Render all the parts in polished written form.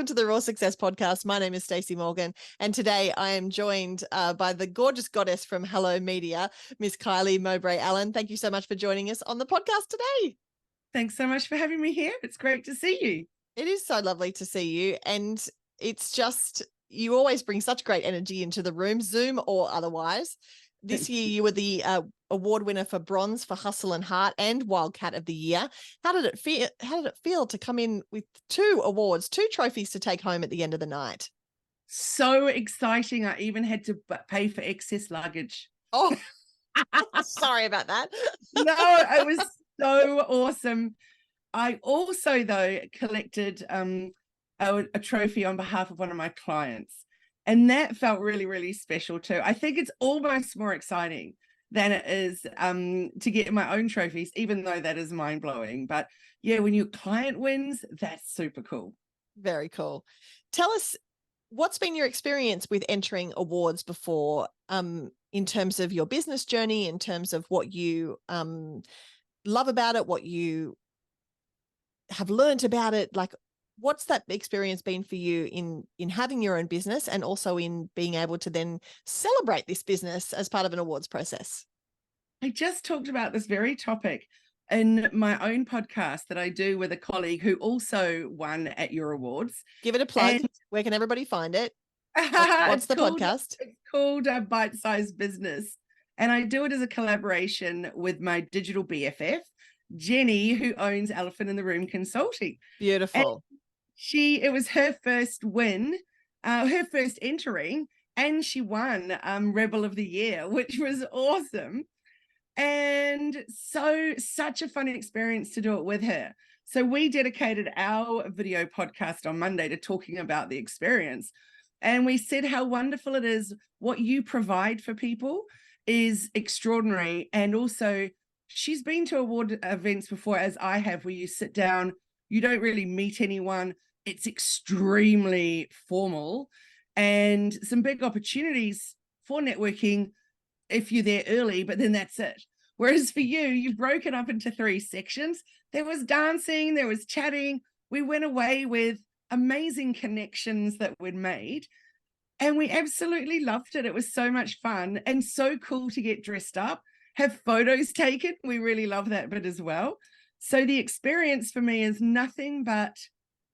welcome to the Raw Success Podcast. My name is Stacey Morgan, and today I am joined by the gorgeous goddess from Hello Media, Miss Kylie Mowbray-Allen. Thank you so much for joining us on the podcast today. Thanks so much for having me here. It's great to see you. It is so lovely to see you, and it's just, you always bring such great energy into the room, Zoom or otherwise. This year you were the award winner for Bronze for Hustle and Heart and Wildcat of the Year. How did it feel? How did it feel to come in with 2 awards, 2 trophies to take home at the end of the night? So exciting. I even had to pay for excess luggage. Oh, sorry about that. No, it was so awesome. I also, though, collected a trophy on behalf of one of my clients. And that felt really, really special too. I think it's almost more exciting than it is to get my own trophies, even though that is mind-blowing. But yeah, when your client wins, that's super cool. Very cool. Tell us, what's been your experience with entering awards before, in terms of your business journey, in terms of what you love about it, what you have learned about it? Like, what's that experience been for you in having your own business and also in being able to then celebrate this business as part of an awards process? I just talked about this very topic in my own podcast that I do with a colleague who also won at your awards. Give it a plug. Where can everybody find it? What's the podcast? It's called Bite Size Business. And I do it as a collaboration with my digital BFF, Jenny, who owns Elephant in the Room Consulting. Beautiful. It was her first win, her first entering, and she won Rebel of the Year, which was awesome. And such a fun experience to do it with her. So we dedicated our video podcast on Monday to talking about the experience. And we said how wonderful it is. What you provide for people is extraordinary. And also, she's been to award events before, as I have, where you sit down, you don't really meet anyone. It's extremely formal and some big opportunities for networking if you're there early, but then that's it. Whereas for you, you've broken up into 3 sections. There was dancing, there was chatting. We went away with amazing connections that we'd made, and we absolutely loved it. It was so much fun and so cool to get dressed up, have photos taken. We really love that bit as well. So the experience for me is nothing but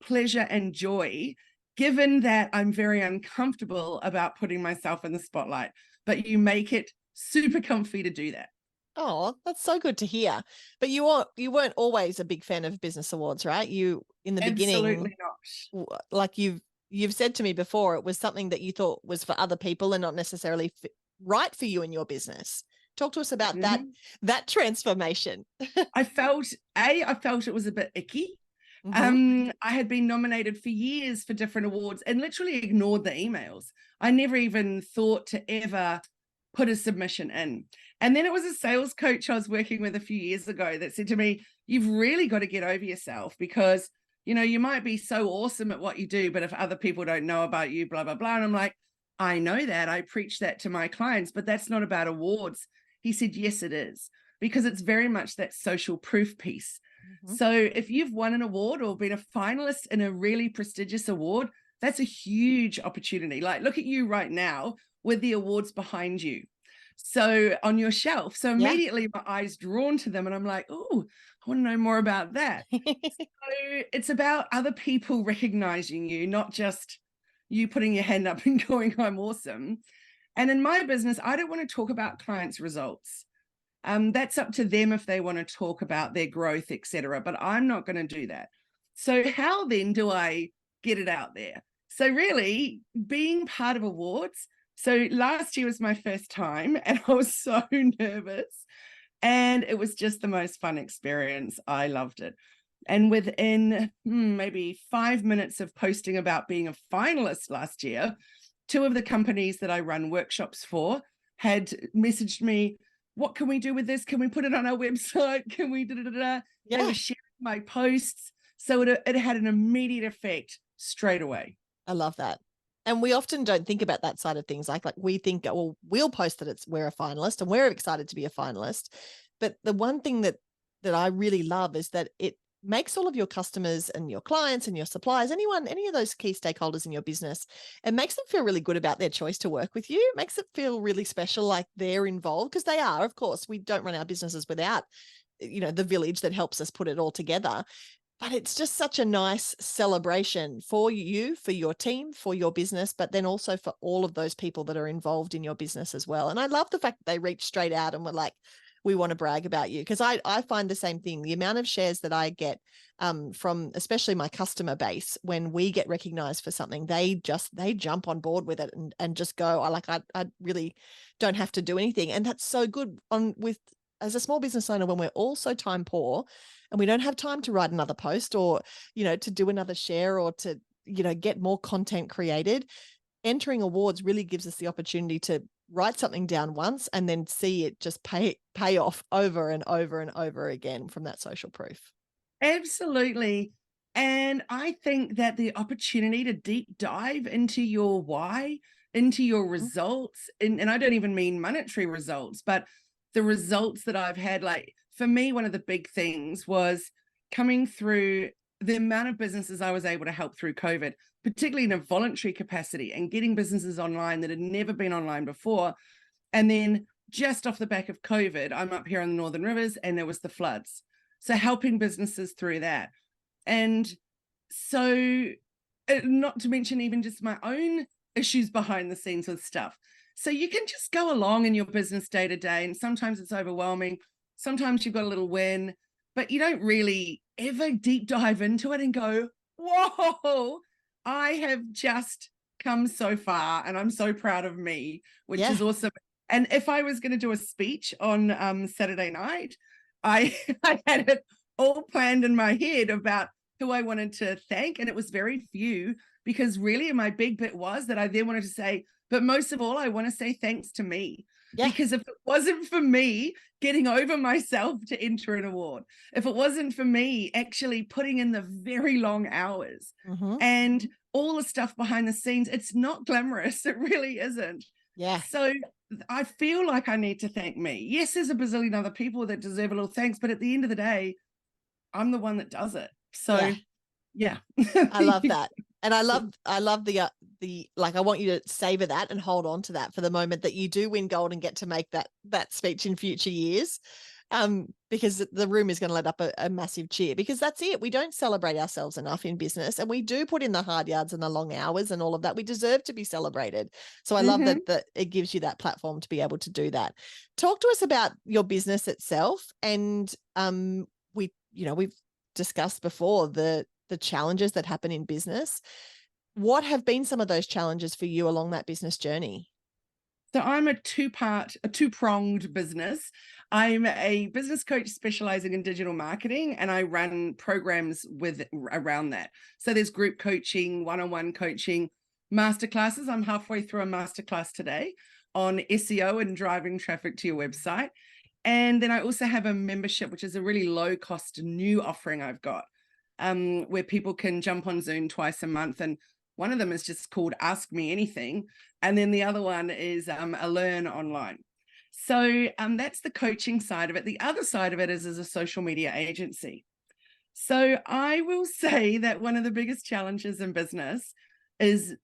pleasure and joy, given that I'm very uncomfortable about putting myself in the spotlight, but you make it super comfy to do that. Oh, that's so good to hear. But you weren't always a big fan of business awards, right? You, in the beginning, absolutely not. Like you've said to me before, it was something that you thought was for other people and not necessarily right for you in your business. Talk to us about that transformation. I felt it was a bit icky. I had been nominated for years for different awards and literally ignored the emails. I never even thought to ever put a submission in. And then it was a sales coach I was working with a few years ago that said to me, you've really got to get over yourself, because, you know, you might be so awesome at what you do, but if other people don't know about you, blah, blah, blah. And I'm like, I know that. I preach that to my clients, but that's not about awards. He said, yes, it is, because it's very much that social proof piece. So if you've won an award or been a finalist in a really prestigious award, that's a huge opportunity. Like, look at you right now with the awards behind you. So on your shelf. So immediately my eyes drawn to them and I'm like, oh, I want to know more about that. So it's about other people recognizing you, not just you putting your hand up and going, I'm awesome. And in my business, I don't want to talk about clients' results. That's up to them if they want to talk about their growth, etc. But I'm not going to do that. So how then do I get it out there? So really being part of awards. So last year was my first time and I was so nervous, and it was just the most fun experience. I loved it. And within maybe 5 minutes of posting about being a finalist last year, 2 of the companies that I run workshops for had messaged me, what can we do with this? Can we put it on our website? Can we They were sharing my posts. So it had an immediate effect straight away. I love that. And we often don't think about that side of things. Like we think, well, we'll post that we're a finalist and we're excited to be a finalist. But the one thing that I really love is that it makes all of your customers and your clients and your suppliers, anyone, any of those key stakeholders in your business, it makes them feel really good about their choice to work with you. It makes it feel really special, like they're involved, because they are. Of course, we don't run our businesses without, the village that helps us put it all together. But it's just such a nice celebration for you, for your team, for your business, but then also for all of those people that are involved in your business as well. And I love the fact that they reached straight out and were like, we want to brag about you, because I find the same thing. The amount of shares that I get from especially my customer base, when we get recognized for something, they jump on board with it and just go, I really don't have to do anything. And that's so good as a small business owner, when we're all so time poor and we don't have time to write another post or, to do another share or to, get more content created. Entering awards really gives us the opportunity to write something down once and then see it just pay off over and over and over again from that social proof. Absolutely. And I think that the opportunity to deep dive into your why, into your results, and I don't even mean monetary results, but the results that I've had, like for me, one of the big things was coming through the amount of businesses I was able to help through COVID, particularly in a voluntary capacity, and getting businesses online that had never been online before. And then just off the back of COVID, I'm up here in the Northern Rivers and there was the floods. So helping businesses through that. And so not to mention even just my own issues behind the scenes with stuff. So you can just go along in your business day to day, and sometimes it's overwhelming. Sometimes you've got a little win, but you don't really ever deep dive into it and go, whoa, I have just come so far and I'm so proud of me, which is awesome. And if I was going to do a speech on Saturday night, I had it all planned in my head about who I wanted to thank. And it was very few, because really my big bit was that I then wanted to say, but most of all, I want to say thanks to me. Yeah. Because if it wasn't for me getting over myself to enter an award, if it wasn't for me actually putting in the very long hours and all the stuff behind the scenes, it's not glamorous. It really isn't. Yeah. So I feel like I need to thank me. Yes, there's a bazillion other people that deserve a little thanks, but at the end of the day, I'm the one that does it. So yeah. I love that. And I love the I want you to savor that and hold on to that for the moment that you do win gold and get to make that speech in future years. Because the room is going to let up a massive cheer, because that's it. We don't celebrate ourselves enough in business, and we do put in the hard yards and the long hours and all of that. We deserve to be celebrated. So I love that it gives you that platform to be able to do that. Talk to us about your business itself. And we've discussed before the challenges that happen in business. What have been some of those challenges for you along that business journey? So I'm a two-pronged business. I'm a business coach specializing in digital marketing, and I run programs around that. So there's group coaching, one-on-one coaching, masterclasses. I'm halfway through a masterclass today on SEO and driving traffic to your website. And then I also have a membership, which is a really low-cost new offering I've got, where people can jump on Zoom twice a month. And one of them is just called Ask Me Anything. And then the other one is a Learn Online. So that's the coaching side of it. The other side of it is as a social media agency. So I will say that one of the biggest challenges in business is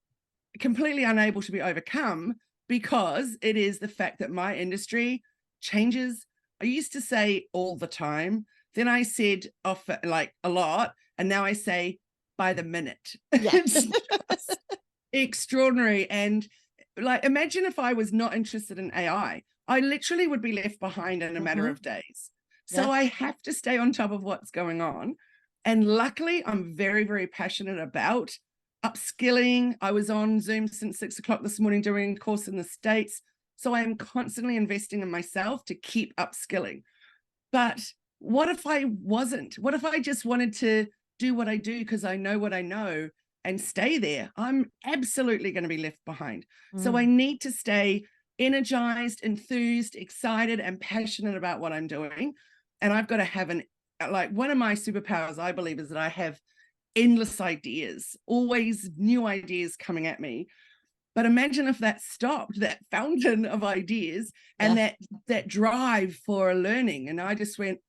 completely unable to be overcome, because it is the fact that my industry changes. I used to say all the time. Then I said often, like a lot. And now I say by the minute. Yeah. It's just extraordinary. And like, imagine if I was not interested in AI, I literally would be left behind in a matter of days. So I have to stay on top of what's going on. And luckily, I'm very, very passionate about upskilling. I was on Zoom since 6 o'clock this morning doing a course in the States. So I am constantly investing in myself to keep upskilling. But what if I wasn't? What if I just wanted to do what I do because I know what I know and stay there? I'm absolutely going to be left behind. So I need to stay energized, enthused, excited, and passionate about what I'm doing. And I've got to have one of my superpowers, I believe, is that I have endless ideas, always new ideas coming at me. But imagine if that stopped, that fountain of ideas and that drive for learning. And I just went,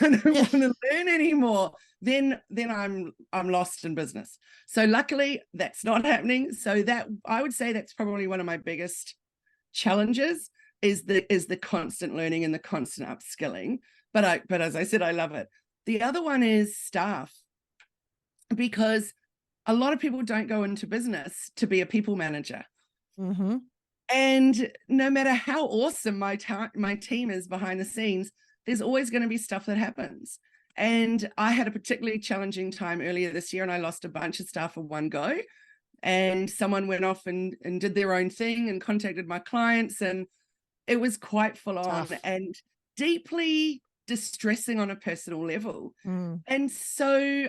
I don't want to learn anymore, then I'm lost in business. So luckily that's not happening. So that, I would say, that's probably one of my biggest challenges, is the constant learning and the constant upskilling. But as I said, I love it. The other one is staff, because a lot of people don't go into business to be a people manager. Mm-hmm. And no matter how awesome my team is behind the scenes, there's always going to be stuff that happens. And I had a particularly challenging time earlier this year, and I lost a bunch of staff in one go. And someone went off and did their own thing and contacted my clients, and it was quite full on and deeply distressing on a personal level. And so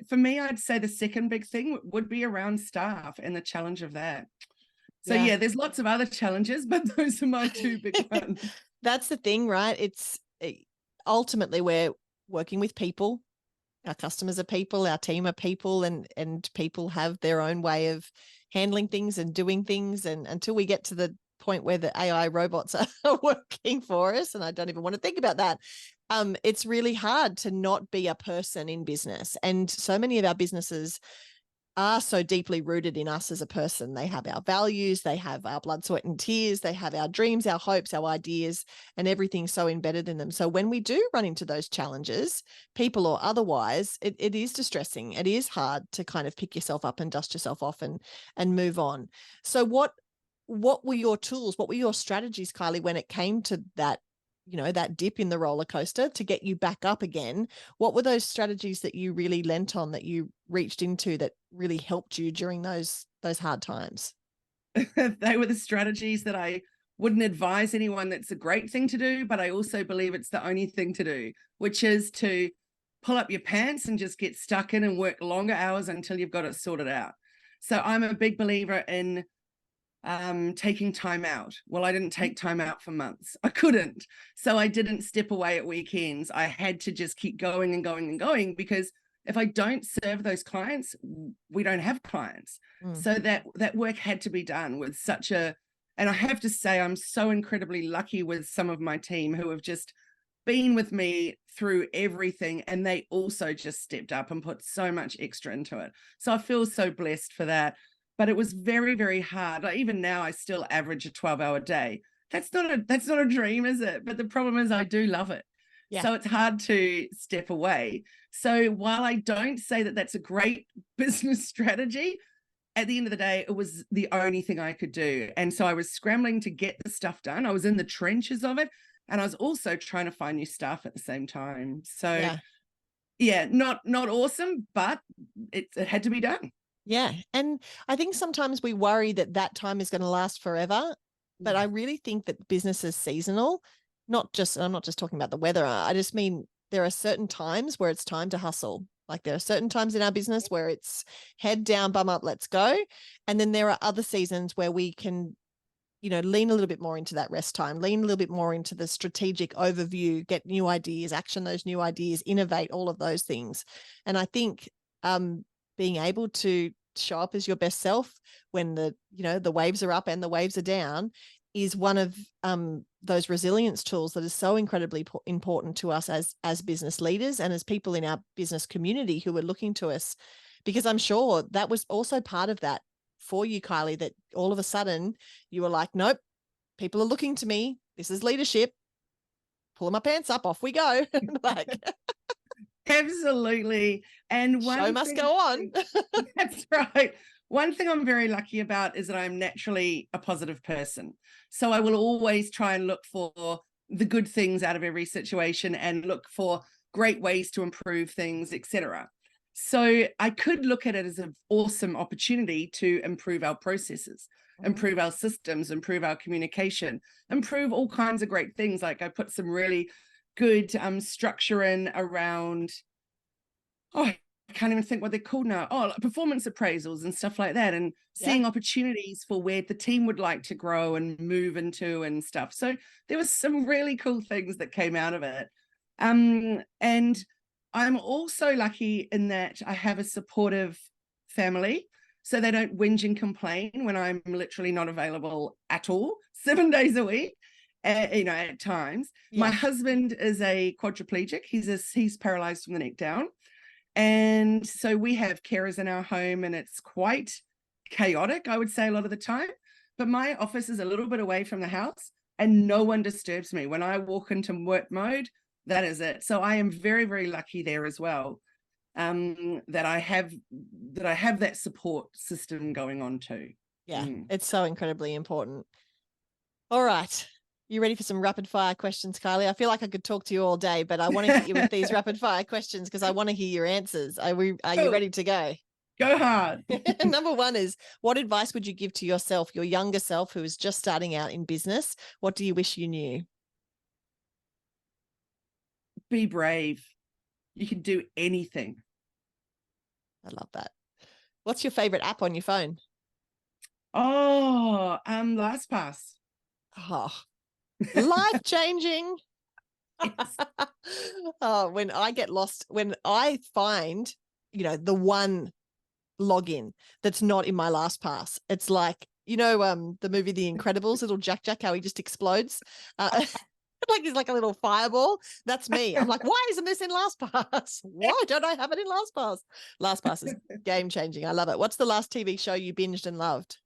for me, I'd say the second big thing would be around staff and the challenge of that. So yeah, there's lots of other challenges, but those are my two big ones. That's the thing, right? It's ultimately, we're working with people. Our customers are people, our team are people, and people have their own way of handling things and doing things. And until we get to the point where the AI robots are working for us, and I don't even want to think about that, it's really hard to not be a person in business. And so many of our businesses are so deeply rooted in us as a person. They have our values, they have our blood, sweat, and tears, they have our dreams, our hopes, our ideas, and everything so embedded in them. So when we do run into those challenges, people or otherwise, it is distressing. It is hard to kind of pick yourself up and dust yourself off and move on. So what were your tools? What were your strategies, Kylie, when it came to that, that dip in the roller coaster to get you back up again? What were those strategies that you really lent on, that you reached into, that really helped you during those hard times? They were the strategies that I wouldn't advise anyone that's a great thing to do, but I also believe it's the only thing to do, which is to pull up your pants and just get stuck in and work longer hours until you've got it sorted out. So I'm a big believer in taking time out. Well, I didn't take time out for months. I couldn't. So I didn't step away at weekends. I had to just keep going and going and going, because if I don't serve those clients, we don't have clients. So that work had to be done with and I have to say, I'm so incredibly lucky with some of my team who have just been with me through everything, and they also just stepped up and put so much extra into it. So I feel so blessed for that. But it was very, very hard. Like, even now, I still average a 12-hour day. That's not a dream, is it? But the problem is, I do love it. Yeah. So it's hard to step away. So while I don't say that that's a great business strategy, at the end of the day, it was the only thing I could do. And so I was scrambling to get the stuff done. I was in the trenches of it. And I was also trying to find new staff at the same time. So yeah, not awesome, but it had to be done. Yeah. And I think sometimes we worry that time is going to last forever, but I really think that business is seasonal. I'm not just talking about the weather. I just mean there are certain times where it's time to hustle. Like, there are certain times in our business where it's head down, bum up, let's go. And then there are other seasons where we can, lean a little bit more into that rest time, lean a little bit more into the strategic overview, get new ideas, action those new ideas, innovate, all of those things. And I think, being able to show up as your best self when the waves are up and the waves are down is one of those resilience tools that is so incredibly important to us as business leaders and as people in our business community who are looking to us, because I'm sure that was also part of that for you, Kylie, that all of a sudden you were like, nope, people are looking to me. This is leadership. Pulling my pants up, off we go. Like, absolutely. And show must go on. That's right. One thing I'm very lucky about is that I'm naturally a positive person. So I will always try and look for the good things out of every situation and look for great ways to improve things, etc. So I could look at it as an awesome opportunity to improve our processes, improve our systems, improve our communication, improve all kinds of great things. Like, I put some really good structure in around, I can't even think what they're called now. Like performance appraisals and stuff like that, and seeing opportunities for where the team would like to grow and move into and stuff. So there was some really cool things that came out of it. And I'm also lucky in that I have a supportive family, so they don't whinge and complain when I'm literally not available at all, 7 days a week. at times. My husband is a quadriplegic. He's paralyzed from the neck down. And so we have carers in our home, and it's quite chaotic, I would say, a lot of the time. But my office is a little bit away from the house, and no one disturbs me. When I walk into work mode, that is it. So I am very, very lucky there as well, that I have that support system going on too. Yeah, it's so incredibly important. All right. You ready for some rapid fire questions, Kylie? I feel like I could talk to you all day, but I want to hit you with these rapid fire questions because I want to hear your answers. Are you ready to go? Go hard. Number one is, what advice would you give to yourself, your younger self who is just starting out in business? What do you wish you knew? Be brave. You can do anything. I love that. What's your favorite app on your phone? Oh, LastPass. Oh, life-changing. Oh, when I get lost, when I find, the one login that's not in my LastPass, it's like, the movie The Incredibles, little Jack, how he just explodes. Like he's like a little fireball. That's me. I'm like, why isn't this in LastPass? Why don't I have it in LastPass? LastPass is game-changing. I love it. What's the last TV show you binged and loved?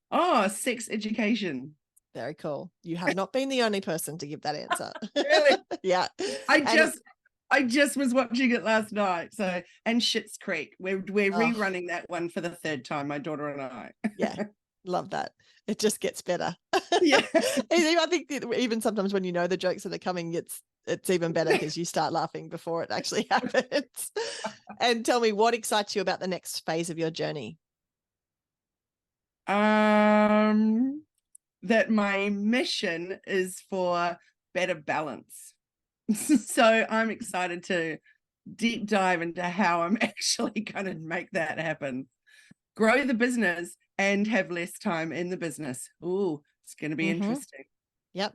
Oh, Sex Education. Very cool. You have not been the only person to give that answer. Really? Yeah. I just was watching it last night. So, and Schitt's Creek. We're rerunning that one for the third time, my daughter and I. Yeah. Love that. It just gets better. Yeah. I think even sometimes when you know the jokes that are coming, it's even better because you start laughing before it actually happens. And tell me, what excites you about the next phase of your journey? That my mission is for better balance. So I'm excited to deep dive into how I'm actually going to make that happen. Grow the business and have less time in the business. Ooh, it's going to be interesting. Yep.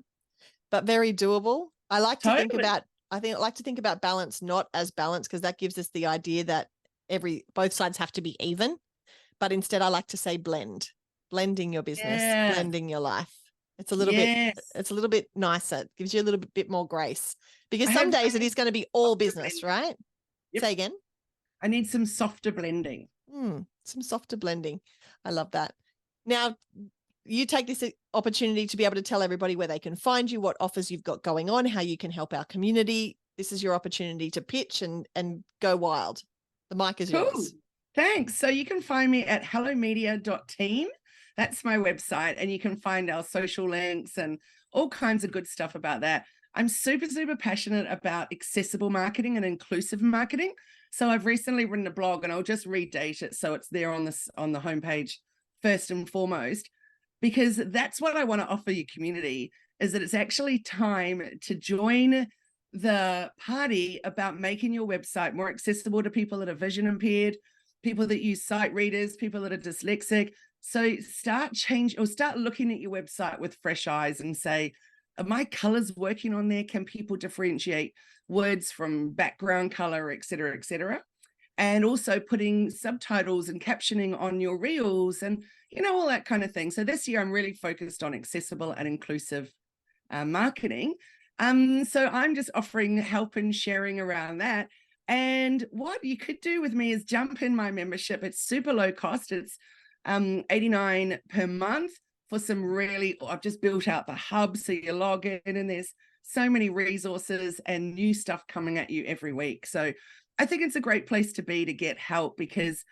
But very doable. I like to Totally. think about balance not as balance, because that gives us the idea that both sides have to be even. But instead I like to say blending your business, blending your life. It's a little bit nicer. It gives you a little bit more grace, because some days it is going to be all business, right? Yep. Say again. I need some softer blending. Some softer blending. I love that. Now, you take this opportunity to be able to tell everybody where they can find you, what offers you've got going on, how you can help our community. This is your opportunity to pitch and go wild. The mic is yours. Thanks. So you can find me at hellomedia.team. That's my website, and you can find our social links and all kinds of good stuff about that. I'm super, super passionate about accessible marketing and inclusive marketing. So I've recently written a blog, and I'll just redate it so it's there on the homepage first and foremost, because that's what I want to offer your community, is that it's actually time to join the party about making your website more accessible to people that are vision impaired, people that use sight readers, people that are dyslexic. So start looking at your website with fresh eyes and say, are my colors working on there? Can people differentiate words from background color, et cetera, et cetera? And also putting subtitles and captioning on your reels and, all that kind of thing. So this year I'm really focused on accessible and inclusive marketing. So I'm just offering help and sharing around that. And what you could do with me is jump in my membership. It's super low cost. It's $89 per month for some I've just built out the hub. So you log in and there's so many resources and new stuff coming at you every week. So I think it's a great place to be to get help, because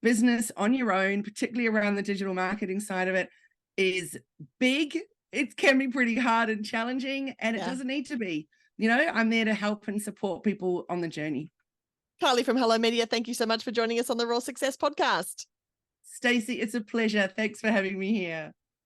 business on your own, particularly around the digital marketing side of it, is big. It can be pretty hard and challenging, and it doesn't need to be. I'm there to help and support people on the journey. Kylie from Hello Media, thank you so much for joining us on the Raw Success Podcast. Stacey, it's a pleasure. Thanks for having me here.